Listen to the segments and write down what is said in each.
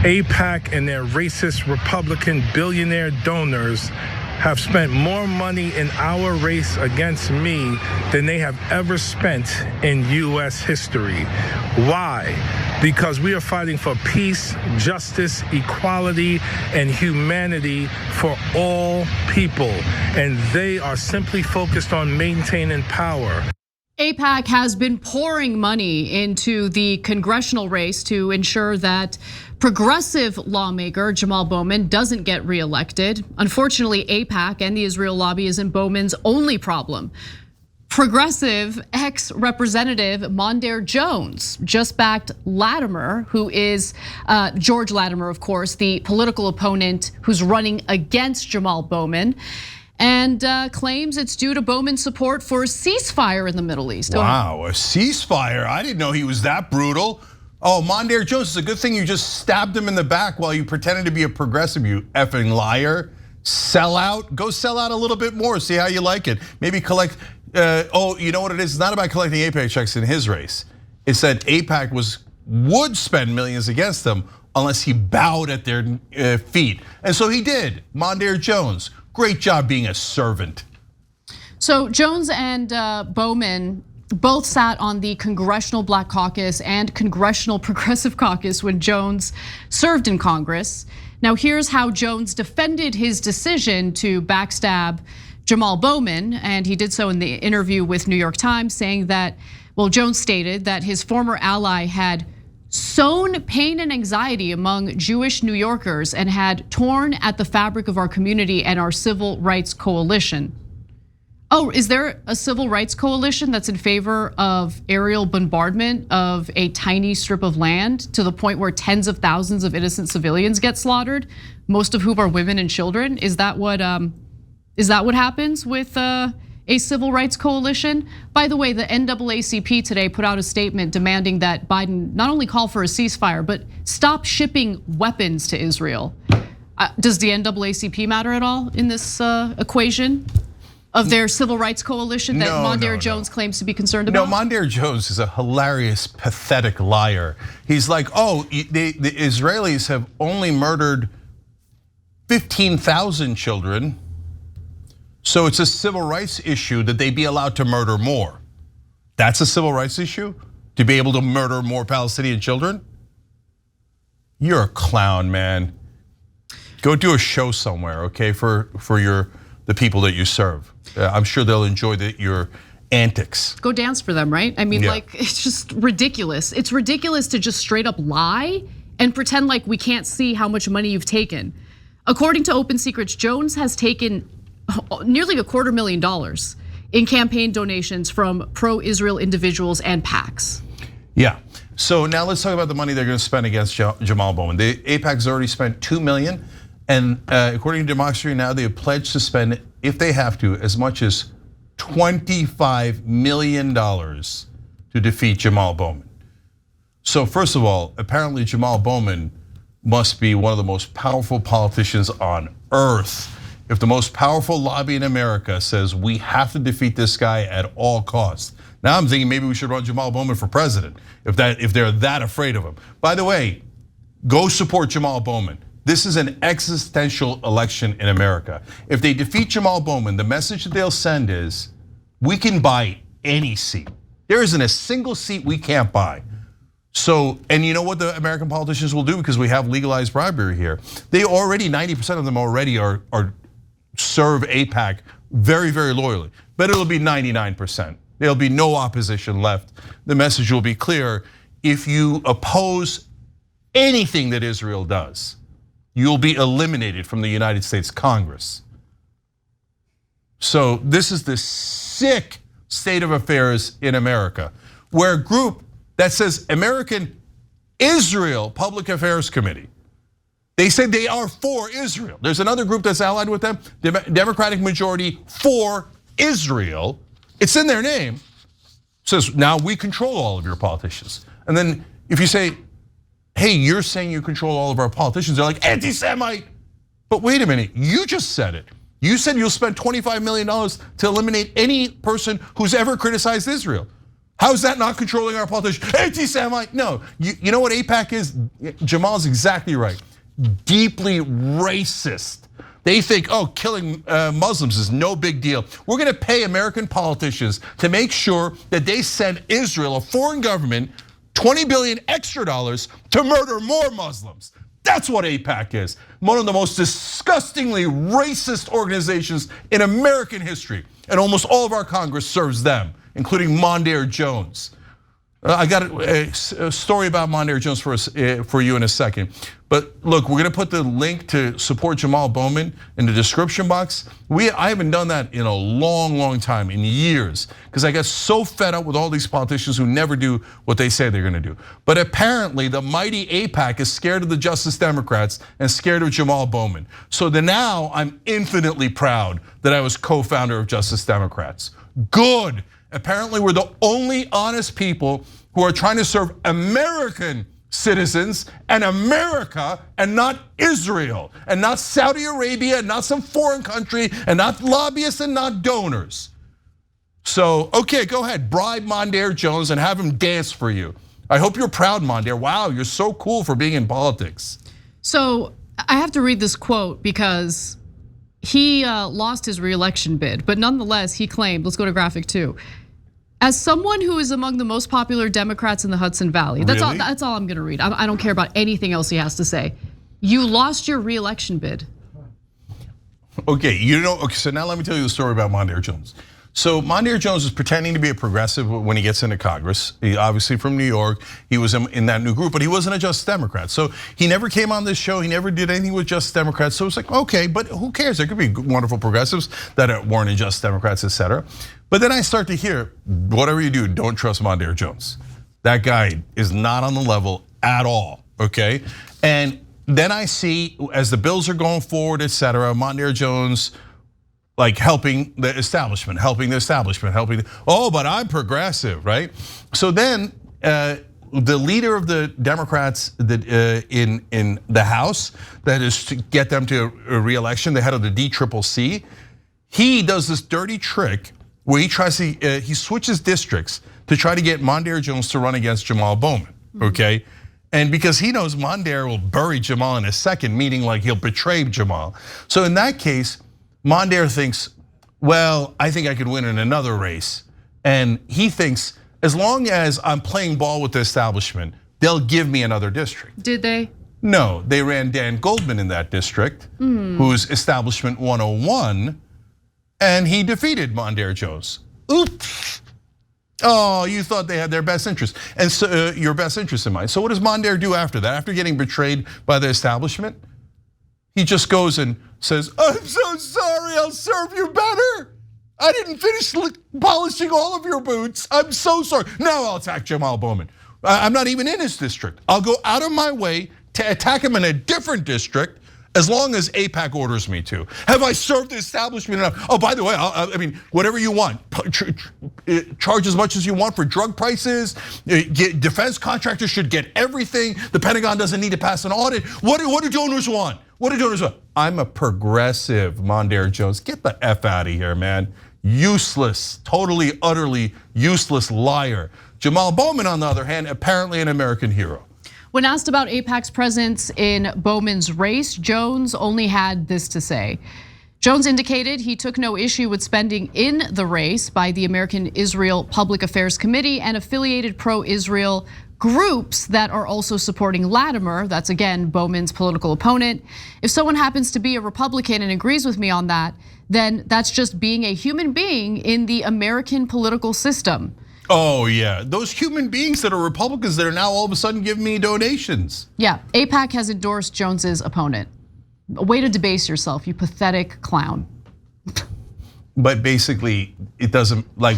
AIPAC and their racist Republican billionaire donors have spent more money in our race against me than they have ever spent in U.S. history. Why? Because we are fighting for peace, justice, equality, and humanity for all people, and they are simply focused on maintaining power. AIPAC has been pouring money into the congressional race to ensure that progressive lawmaker Jamaal Bowman doesn't get reelected. Unfortunately, AIPAC and the Israel lobby isn't Bowman's only problem. Progressive ex-representative Mondaire Jones just backed Latimer, who is George Latimer, of course, the political opponent who's running against Jamaal Bowman, and claims it's due to Bowman's support for a ceasefire in the Middle East. Wow, a ceasefire? I didn't know he was that brutal. Oh, Mondaire Jones, it's a good thing you just stabbed him in the back while you pretended to be a progressive, you effing liar. Sell out, go sell out a little bit more, see how you like it. Maybe collect, oh, you know what it is? It's not about collecting AIPAC checks in his race. It's that AIPAC would spend millions against them unless he bowed at their feet. And so he did, Mondaire Jones. Great job being a servant. So Jones and Bowman both sat on the Congressional Black Caucus and Congressional Progressive Caucus when Jones served in Congress. Now here's how Jones defended his decision to backstab Jamaal Bowman, and he did so in the interview with New York Times, saying that, well, Jones stated that his former ally had sown pain and anxiety among Jewish New Yorkers and had torn at the fabric of our community and our civil rights coalition. Oh, is there a civil rights coalition that's in favor of aerial bombardment of a tiny strip of land to the point where tens of thousands of innocent civilians get slaughtered, most of whom are women and children? Is that what happens with a civil rights coalition? By the way, the NAACP today put out a statement demanding that Biden not only call for a ceasefire, but stop shipping weapons to Israel. Does the NAACP matter at all in this equation of their civil rights coalition that Mondaire Jones claims to be concerned about? No, Mondaire Jones is a hilarious, pathetic liar. He's like, oh, the Israelis have only murdered 15,000 children, so it's a civil rights issue that they be allowed to murder more. That's a civil rights issue? To be able to murder more Palestinian children? You're a clown, man. Go do a show somewhere, okay, for the people that you serve. I'm sure they'll enjoy your antics. Go dance for them, right? I mean, like, it's just ridiculous. It's ridiculous to just straight up lie and pretend like we can't see how much money you've taken. According to Open Secrets, Jones has taken nearly $250,000 in campaign donations from pro-Israel individuals and PACs. Yeah, so now let's talk about the money they're gonna spend against Jamaal Bowman. The AIPAC has already spent $2 million. And according to Democracy Now, they have pledged to spend, if they have to, as much as $25 million to defeat Jamaal Bowman. So first of all, apparently Jamaal Bowman must be one of the most powerful politicians on earth. If the most powerful lobby in America says we have to defeat this guy at all costs. Now I'm thinking maybe we should run Jamaal Bowman for president if they're that afraid of him. By the way, go support Jamaal Bowman. This is an existential election in America. If they defeat Jamaal Bowman, the message that they'll send is, we can buy any seat. There isn't a single seat we can't buy. So, and you know what the American politicians will do, because we have legalized bribery here. They already, 90% of them already are serve AIPAC very, very loyally. But it'll be 99%. There'll be no opposition left. The message will be clear. If you oppose anything that Israel does, you'll be eliminated from the United States Congress. So this is the sick state of affairs in America, where a group that says American Israel Public Affairs Committee, they say they are for Israel. There's another group that's allied with them, the Democratic Majority for Israel. It's in their name. It says, now we control all of your politicians. And then if you say, hey, you're saying you control all of our politicians, they're like, anti-Semite. But wait a minute, you just said it. You said you'll spend $25 million to eliminate any person who's ever criticized Israel. How's that not controlling our politicians? Anti-Semite? No, you know what AIPAC is? Jamal's exactly right. Deeply racist. They think, oh, killing Muslims is no big deal. We're gonna pay American politicians to make sure that they send Israel, a foreign government, $20 billion extra to murder more Muslims. That's what AIPAC is. One of the most disgustingly racist organizations in American history. And almost all of our Congress serves them, including Mondaire Jones. I got a story about Mondaire Jones for you in a second. But look, we're gonna put the link to support Jamaal Bowman in the description box. I haven't done that in a long time, in years, because I got so fed up with all these politicians who never do what they say they're gonna do. But apparently the mighty AIPAC is scared of the Justice Democrats and scared of Jamaal Bowman. So now I'm infinitely proud that I was co-founder of Justice Democrats. Good. Apparently we're the only honest people who are trying to serve American citizens and America and not Israel and not Saudi Arabia and not some foreign country and not lobbyists and not donors. So, okay, go ahead, bribe Mondaire Jones and have him dance for you. I hope you're proud, Mondaire. Wow, you're so cool for being in politics. So I have to read this quote because he lost his re-election bid, but nonetheless he claimed, let's go to graphic 2. As someone who is among the most popular Democrats in the Hudson Valley, that's all I'm gonna read. I don't care about anything else he has to say. You lost your re-election bid. Okay, so now let me tell you the story about Mondaire Jones. So Mondaire Jones is pretending to be a progressive when he gets into Congress. He obviously from New York, he was in that new group, but he wasn't a Justice Democrat. So he never came on this show, he never did anything with Justice Democrats. So it's like, okay, but who cares? There could be wonderful progressives that weren't in Justice Democrats, etc. But then I start to hear, whatever you do, don't trust Mondaire Jones. That guy is not on the level at all, okay? And then I see, as the bills are going forward, etc., Mondaire Jones, like helping the establishment, oh, but I'm progressive, right? So then the leader of the Democrats in the House, that is to get them to a re-election, the head of the DCCC, he does this dirty trick where he switches districts to try to get Mondaire Jones to run against Jamaal Bowman, okay? And because he knows Mondaire will bury Jamaal in a second, meaning like he'll betray Jamaal. So in that case, Mondaire thinks, well, I think I could win in another race. And he thinks, as long as I'm playing ball with the establishment, they'll give me another district. Did they? No, they ran Dan Goldman in that district, who's Establishment 101, and he defeated Mondaire Jones. Oops. Oh, you thought they had their best interest, and so your best interest in mind. So what does Mondaire do after that? After getting betrayed by the establishment, he just goes and says, I'm so sorry, I'll serve you better. I didn't finish polishing all of your boots. I'm so sorry. Now I'll attack Jamaal Bowman. I'm not even in his district. I'll go out of my way to attack him in a different district as long as AIPAC orders me to. Have I served the establishment enough? Oh, by the way, I mean, whatever you want. Charge as much as you want for drug prices. Defense contractors should get everything. The Pentagon doesn't need to pass an audit. What do donors want? What do donors want? I'm a progressive, Mondaire Jones. Get the F out of here, man. Useless, totally, utterly useless liar. Jamaal Bowman, on the other hand, apparently an American hero. When asked about AIPAC's presence in Bowman's race, Jones only had this to say. Jones indicated he took no issue with spending in the race by the American Israel Public Affairs Committee and affiliated pro-Israel groups that are also supporting Latimer, that's again Bowman's political opponent. If someone happens to be a Republican and agrees with me on that, then that's just being a human being in the American political system. Oh yeah, those human beings that are Republicans that are now all of a sudden giving me donations. Yeah, AIPAC has endorsed Jones's opponent. A way to debase yourself, you pathetic clown. But basically, it doesn't, like,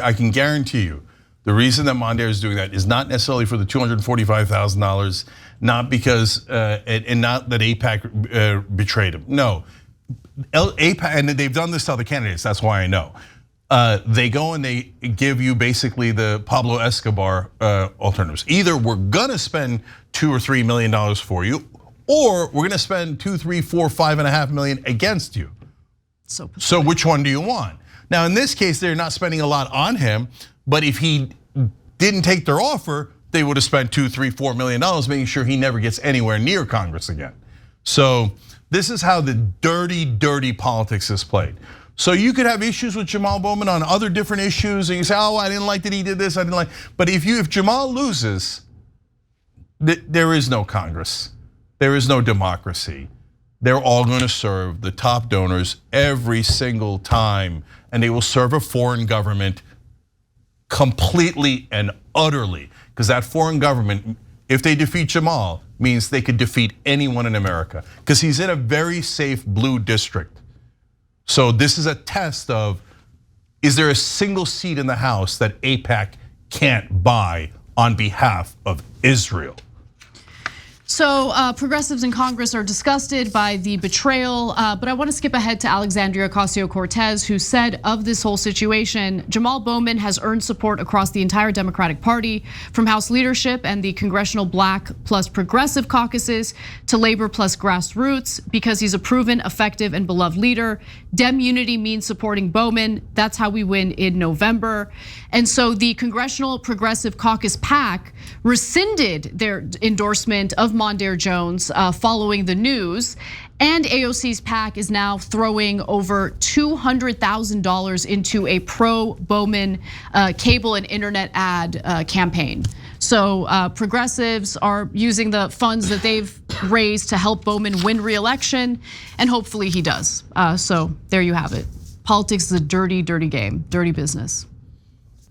I can guarantee you, the reason that Mondaire is doing that is not necessarily for the $245,000, not because, and not that AIPAC betrayed him. No, AIPAC, and they've done this to other candidates, that's why I know. They go and they give you basically the Pablo Escobar alternatives. Either we're gonna spend $2 or $3 million for you, or we're gonna spend $2, $3, $4, $5.5 million against you. So which one do you want? Now, in this case, they're not spending a lot on him, but if he didn't take their offer, they would have spent $2, $3, $4 million making sure he never gets anywhere near Congress again. So this is how the dirty, dirty politics is played. So you could have issues with Jamaal Bowman on other different issues, and you say, oh, I didn't like that he did this, I didn't like. But if Jamaal loses, there is no Congress, there is no democracy. They're all going to serve the top donors every single time, and they will serve a foreign government completely and utterly, because that foreign government, if they defeat Jamaal, means they could defeat anyone in America, because he's in a very safe blue district. So this is a test of, is there a single seat in the House that AIPAC can't buy on behalf of Israel? So progressives in Congress are disgusted by the betrayal, but I want to skip ahead to Alexandria Ocasio-Cortez, who said of this whole situation, Jamaal Bowman has earned support across the entire Democratic Party, from House leadership and the Congressional Black plus Progressive caucuses to Labor plus Grassroots, because he's a proven, effective, and beloved leader. Dem unity means supporting Bowman. That's how we win in November. And so the Congressional Progressive Caucus PAC rescinded their endorsement of Mondaire Jones following the news, and AOC's PAC is now throwing over $200,000 into a pro-Bowman cable and internet ad campaign. So progressives are using the funds that they've raised to help Bowman win re-election, and hopefully he does. So there you have it. Politics is a dirty, dirty game, dirty business.